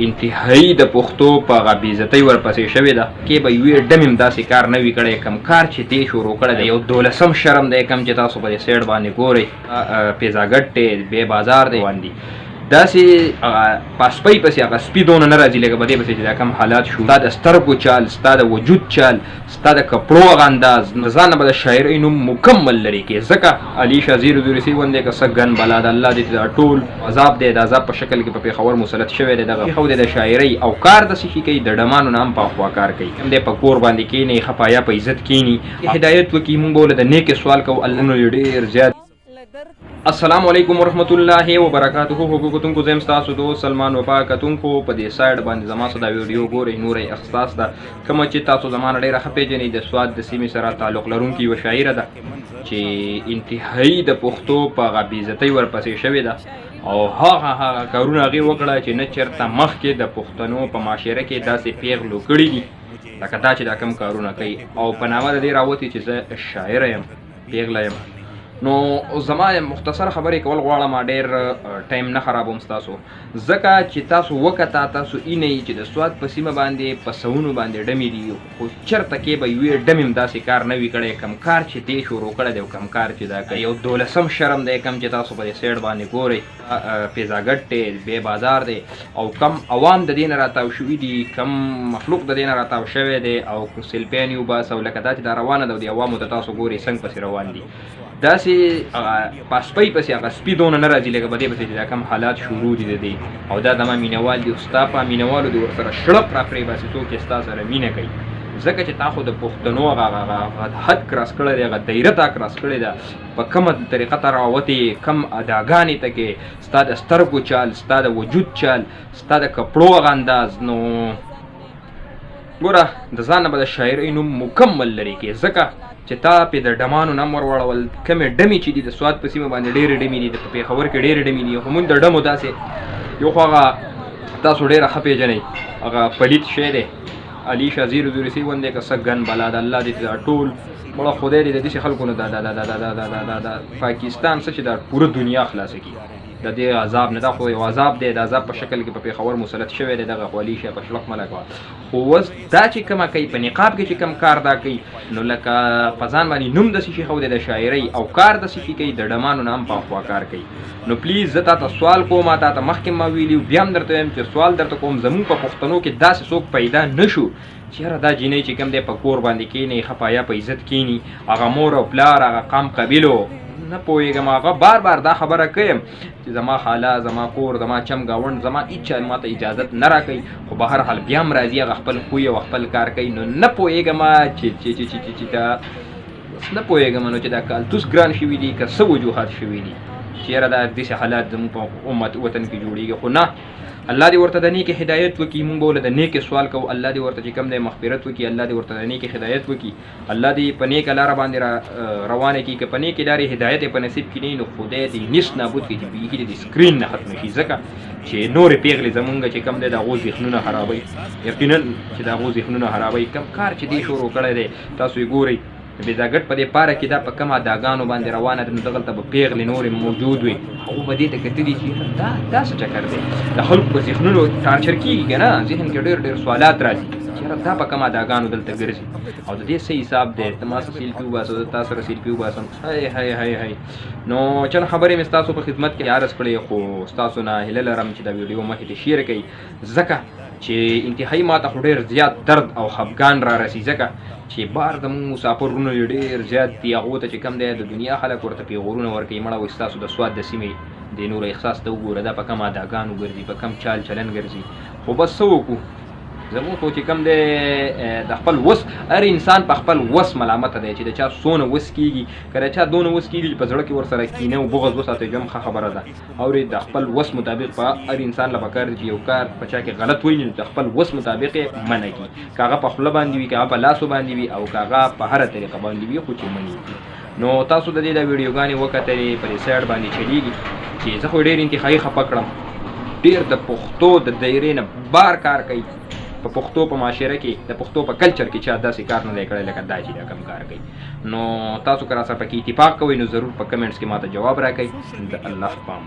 انتهایی د پښتو په هغه بېعزتۍ ورپسې شوې ده کې به یوې ډمې هم داسې کار نه وي کړی کوم کار چې دې شروع کړی دی یو دولسم شرم دی کوم چې تاسو په دې سایډ باندې ګورئ پیزاګټ دی بې بازار دی باندې داسې پاسپۍ پسې هغه سپي دونه نه راځي لکه په دې پسې چې دا کوم حالات شو ستا د سترګو چال ستا د وجود چال ستا د کپړو هغه انداز د ځان نه به د شاعرۍ نوم مکمل لرې کړې ځکه علي شاه زیر زورسي غوندې که څه ګن بلا د الله دې دا ټول عذاب دی د عذاب په شکل کې په پېښور مسلط شوی دی دغه خو د شاعرۍ او کار داسې شي کوي د ډمانو نه هم په خوا کار کوي هم دی په کور باندې کښېني ښه پایا په عزت کښېني هدایت وکړي مونږ به له د نیکې سوال کوو الله ډېر زیات السلام علیکم ورحمت الله وبرکاتہ حقوق کتونکو زم تاسو دوست سلمان وفا کتونکو په دې سایډ باندې زما سره دا ویډیو ګورئ نوراحساس ده کومه چې تاسو زمانه ډېره ښه پېژنئ د سوات د سیمې سره تعلق لرونکې یوه شاعره ده چې انتهایی د پښتو په هغه بېعزتۍ ورپسې شوې ده او هغه کارونه هغې وکړه چې نه چېرته مخکې د پښتنو په معاشره کې داسې پیغلو کړي دي لکه دا چې دا کوم کارونه کوي او په نامه د دې راوتې چې زه شاعره یم پیغله یم نو زما مختصر خبرې کول غواړم ډېر ټایم نه خرابوم ستاسو ځکه چې تاسو وکته تاسو اینئ چې د سوات په سیمه باندې په سوونو باندې ډمې دي خو چېرته کې به یوې ډمې هم داسې کار نه وي کړی کوم کار چې دې شروع کړی دی او کوم کار چې دا کوي یو دولسم شرم دی کوم چې تاسو په دې سایډ باندې ګورئ پیزاګټ دی بې بازار دی او کم عوام د دې نه راتاو شوي دي کم مخلوق د دې نه راتاو شوی دی او سیلپیان یې وباسه او لکه دا چې دا روانه ده او د عوامو ته تاسو ګورئ څنګه پسې روان دي داسې پاسپۍ پسې هغه سپي دونه نه راځي لکه په دې پسې چې دا کوم حالات شروع دي د دې او دا زما مینهوال دي او ستا په مینهوالو دې ورسره شړپ را پرېباسي څوک چې ستا سره مینه کوي ځکه چې تا خو د پښتنو هغه حد کراس کړی دی هغه دایره تا کراس کړې ده په کومه طریقه ته راوتې کم اداګانې ته کې ستا د سترګو چال ستا د وجود چال ستا د کپړو هغه انداز نو ګوره د ځان نه به د شاعرۍ نوم مکمل لرې کړې ځکه چې تا پې د ډمانو نه ور وړول کمې ډمې چې دي د سوات په سیمه باندې ډېرې ډمې دي د په پېښور کې ډېرې ډمې دي خو مونږ د ډمو داسې یو خو هغه تاسو ډېره ښه پېژنئ هغه پلیت شی دی علي شاه زیر زورسي غوندې که څه ګن بلا د الله دې دا ټول مړه خدای دې د داسې خلکو نه د پاکستان څه چې دا پوره دنیا خلاصه کړي د دې عذاب نه دا خو یو عذاب دی د عذاب په شکل کې په پېښور مسلط شوی دی دغه خو علي شاه په شلق ملک خو اوس دا چې کومه کوي په نقاب کې چې کوم کار دا کوي نو لکه په ځان باندې نوم داسې شي ښودی د شاعرۍ او کار داسې شي کوي د ډمانو نه هم په خوا کار کوي نو پلیز زه تا ته سوال کوم تا ته مخکې ما ویلي بیا هم درته وایم چې سوال درته کوم زموږ په پښتنو کې داسې څوک پیدا نه شو چېرې دا جینۍ چې کوم دی په کور باندې کښېني ښه پایا په عزت کښېني هغه مور او پلار هغه قام قبیلو نه پوهېږم هغه بار دا خبره کوم چې زما خاله زما کور زما چم ګاونډ زما هېڅ چا ماته اجازت نه راکوي خو به هر حال بیا هم راځي هغه خپل خوی او خپل کار کوي نو نه پوهېږم چې دا نه پوهېږم نو چې دا کالتوس ګران شوي دي که څه وجوهات شوي دي چېرې دا داسې حالات زموږ په امت وطن کې جوړېږي خو نه الله دې ورته د نیکې هدایت وکړي مونږ به له د نیکې سوال کوو الله دې ورته چې کوم دی مغفرت وکړي الله دې ورته د نیکې هدایت وکړي الله دې په نیکه لاره باندې روانه کړي که په نیکې لارې هدایت یې په نصیب کړي نو خدای دې نیست نابود کړي چې بیخي دې د سکرین نه ختمه شي ځکه چې نورې پیغلې زمونږ چې کوم دی د هغو ذهنونه خرابوي یقینا چې د هغو ذهنونه خرابوي کوم کار چې دې شروع کړی دی تاسو یې ګورئ د بیزاګټ په دې پاره کې دا په کومه اداګانو باندې روانه ده نو دغلته به پیغلې نورې موجود وي هغو به دې ته کتلي چې دا څه چکر دی د خلکو په ذهنونو ټارچر کېږي که نه ذهن کې ډېر سوالات راځي چېرې دا په کومه اداګانو دلته ګرځي او د دې څه حساب دی ته ما سره سیلفي وباسه زه تا سره سیلفي وباسم هی نو چل خبرې مې ستاسو په خدمت کې عرض کړې خو ستاسو نه هیله لرم چې دا ویډیو مخې ته شیر کړئ ځکه چې انتهایی ماته خو ډېر زیات درد او خفګان را رسي ځکه چې بار زموږ مسافرونه یې ډېر زیات دي هغو ته چې کوم دی د دنیا خلک ورته پیغورونه ورکوي مړه وایي ستاسو د سوات د سیمې د نوراحساس ته وګوره دا په کوم اداګانو ګرځي په کوم چال چلن ګرځي خو بس څه وکړو زموږ خو چې کوم دی د خپل وس هر انسان په خپل وس ملامته دی چې د چا څونه وس کېږي که د چا دونه وس کېږي چې په زړه کې ورسره کینه او بغض وساتئ بیا هم ښه خبره ده اورې د خپل وس مطابق په هر انسان له پکار دی چې یو کار په چا کې غلط وایي نو د خپل وس مطابق یې منع کړي که هغه په خوله باندې وي که هغه په لاسو باندې وي او که هغه په هره طریقه باندې وي خو چې منع کړي نو تاسو د دې د ویډیوګانې وکتلې په دې سایډ باندې چلیږي چې زه خو ډېر انتهایي خفه کړم ډېر د پښتو د دایرې نه بار کار کوي په پښتو په معاشره کې د پښتو په کلچر کې چا داسې کار نه دی کړی لکه دا چې دا کوم کار کوي نو تاسو که راسره پکې اتفاق کوئ نو ضرور په کمنټس کې ماته جواب راکړئ د الله پام